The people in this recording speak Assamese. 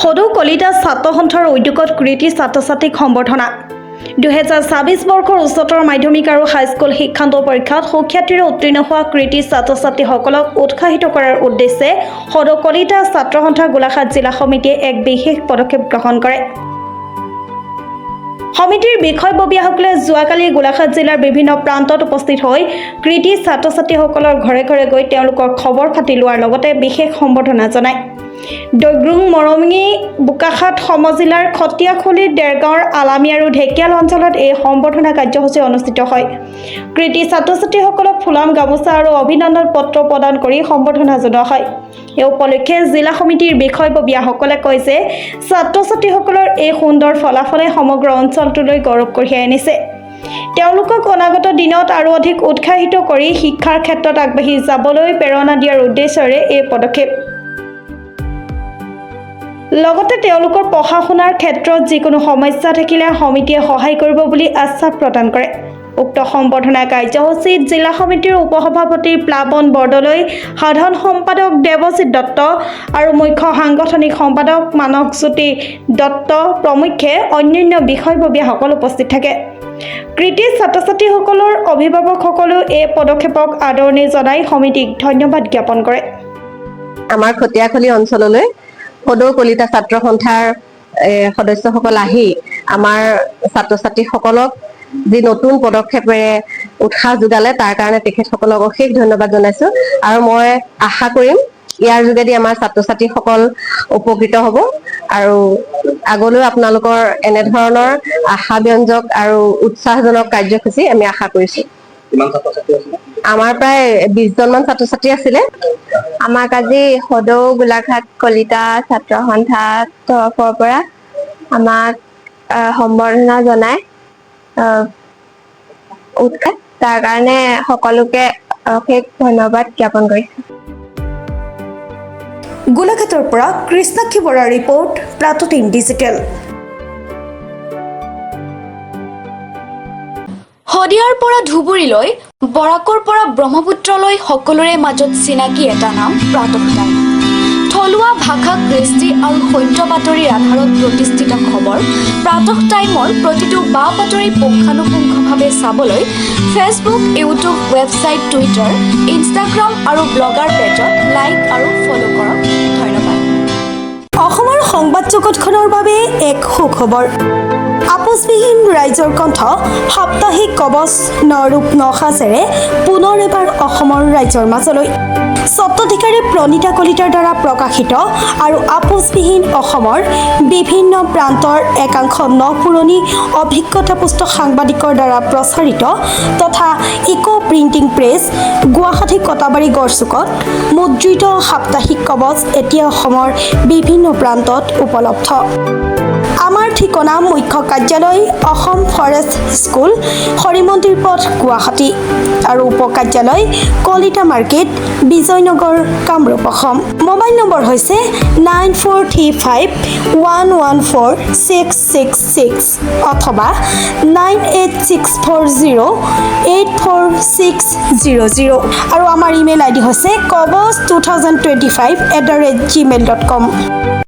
সদৌ কলিতা ছাত্ৰ সন্থাৰ উদ্যোগত কৃতি ছাত্ৰ-ছাত্ৰীক সম্বৰ্ধনা 2024 বৰ্ষৰ উচ্চতৰ মাধ্যমিক আৰু হাইস্কুল শিক্ষান্ত পৰীক্ষাত সুখ্যাতিৰে উত্তীৰ্ণ হোৱা কৃতি ছাত্ৰ-ছাত্ৰীসকলক উৎসাহিত কৰাৰ উদ্দেশ্যে সদৌ কলিতা ছাত্ৰ সন্থা গোলাঘাট জিলা সমিতিয়ে এক বিশেষ পদক্ষেপ গ্ৰহণ কৰে। সমিতিৰ বিষয়ববীয়াসকলে যোৱাকালি গোলাঘাট জিলাৰ বিভিন্ন প্ৰান্তত উপস্থিত হৈ কৃতি ছাত্ৰ-ছাত্ৰীসকলৰ ঘৰে ঘৰে গৈ তেওঁলোকৰ খবৰ খাতি লোৱাৰ লগতে বিশেষ সম্বৰ্ধনা জনায়। দৈগ্ৰুং মৰমিঙি বোকাখাট সমজিলাৰ খটিয়াখুলি দেৰগাঁৱৰ আলামী আৰু ঢেকিয়াল অঞ্চলত এই সম্বৰ্ধনা কাৰ্যসূচী অনুষ্ঠিত হয়। কৃতি ছাত্ৰ-ছাত্ৰীসকলক ফুলাম গামোচা আৰু অভিনন্দন পত্ৰ প্ৰদান কৰি সম্বৰ্ধনা জনোৱা হয়। এই উপলক্ষে জিলা সমিতিৰ বিষয়ববীয়াসকলে কয় যে ছাত্ৰ-ছাত্ৰীসকলৰ এই সুন্দৰ ফলাফলে সমগ্ৰ অঞ্চলটোলৈ গৌৰৱ কঢ়িয়াই আনিছে। তেওঁলোকক অনাগত দিনত আৰু অধিক উৎসাহিত কৰি শিক্ষাৰ ক্ষেত্ৰত আগবাঢ়ি যাবলৈ প্ৰেৰণা দিয়াৰ উদ্দেশ্যৰে এই পদক্ষেপ। লগতে তেওঁলোকৰ পঢ়া শুনাৰ ক্ষেত্ৰত যিকোনো সমস্যা থাকিলে সমিতিয়ে সহায় কৰিব বুলি আশ্বাস প্ৰদান কৰে। উক্ত সম্বৰ্ধনা কাৰ্যসূচীত জিলা সমিতিৰ উপসভাপতি প্লাৱন বৰদলৈ, সাধাৰণ সম্পাদক দেৱজিৎ দত্ত আৰু মুখ্য সাংগঠনিক সম্পাদক মানসজ্যোতি দত্ত প্ৰমুখ্যে অন্যান্য বিষয়ববীয়াসকল উপস্থিত থাকে। কৃতি ছাত্ৰ-ছাত্ৰীসকলৰ অভিভাৱকসকলেও এই পদক্ষেপক আদৰণি জনাই সমিতিক ধন্যবাদ জ্ঞাপন কৰে। আমাৰ খটিয়াখুলি অঞ্চললৈ সদৌ কলিতা ছাত্ৰ সন্থাৰ সদস্যসকল আহি আমাৰ ছাত্ৰ-ছাত্ৰীসকলক যি নতুন পদক্ষেপেৰে উৎসাহ যোগালে তাৰ কাৰণে তেখেতসকলক অশেষ ধন্যবাদ জনাইছো আৰু মই আশা কৰিম ইয়াৰ যোগেদি আমাৰ ছাত্ৰ-ছাত্ৰীসকল উপকৃত হ'ব আৰু আগলৈ আপোনালোকৰ এনেধৰণৰ আশাব্যঞ্জক আৰু উৎসাহজনক কাৰ্যসূচী আমি আশা কৰিছো। আমাৰ প্ৰায় 20 জনমান ছাত্ৰ-ছাত্ৰী আছিলে। আমাক আজি সদৌ গোলাঘাট কলিতা ছাত্ৰ সন্থাৰ তৰফৰ পৰা আমাক সম্বৰ্ধনা জনাই তাৰ কাৰণে সকলোকে অশেষ ধন্যবাদ জ্ঞাপন কৰিছোঁ। গোলাঘাটৰ পৰা কৃষ্ণাক্ষী বৰাৰ ৰিপৰ্ট, প্ৰাতঃ ডিজিটেল। শদিয়াৰ পৰা ধুবুৰীলৈ, বৰাকৰ পৰা ব্ৰহ্মপুত্ৰলৈ সকলোৰে মাজত চিনাকি এটা নাম প্ৰাতঃ টাইম। থলুৱা ভাষা, কৃষ্টি আৰু সত্য বাতৰিৰ আধাৰত প্ৰতিষ্ঠিত খবৰ প্ৰাতঃ টাইমৰ প্ৰতিটো বা বাতৰি পুংখানুপুংখভাৱে চাবলৈ Facebook, YouTube, website, Twitter, Instagram আৰু ব্লগাৰ পেজত লাইক আৰু ফ'ল' কৰক। ধন্যবাদ। অসমৰ সংবাদ জগতখনৰ বাবে এক সুখবৰ। আপোচবিহীন ৰাইজৰ কণ্ঠ সাপ্তাহিক কবচ নৰূপ নসাজেৰে পুনৰ এবাৰ অসমৰ ৰাইজৰ মাজলৈ। স্বত্বাধিকাৰী প্ৰণীতা কলিতাৰ দ্বাৰা প্ৰকাশিত আৰু আপোচবিহীন অসমৰ বিভিন্ন প্ৰান্তৰ একাংশ নপুৰণি অভিজ্ঞতাপুষ্ট সাংবাদিকৰ দ্বাৰা প্ৰচাৰিত তথা eco printing press Guwahati Katabari গড়চুকত মুদ্ৰিত সাপ্তাহিক কবচ এতিয়া অসমৰ বিভিন্ন প্ৰান্তত উপলব্ধ। আমাৰ ঠিকনা মুখ্য কাৰ্যালয় অসম ফৰেষ্ট স্কুল, হৰিমন্দিৰ পথ, গুৱাহাটী আৰু উপ কাৰ্যালয় Kalita market, Bijoynagar, Kamrup, Assam. Mobile number হৈছে 9435114666 অথবা 9864084600 আৰু আমাৰ ইমেইল আইডি হৈছে kobos2025@gmail.com।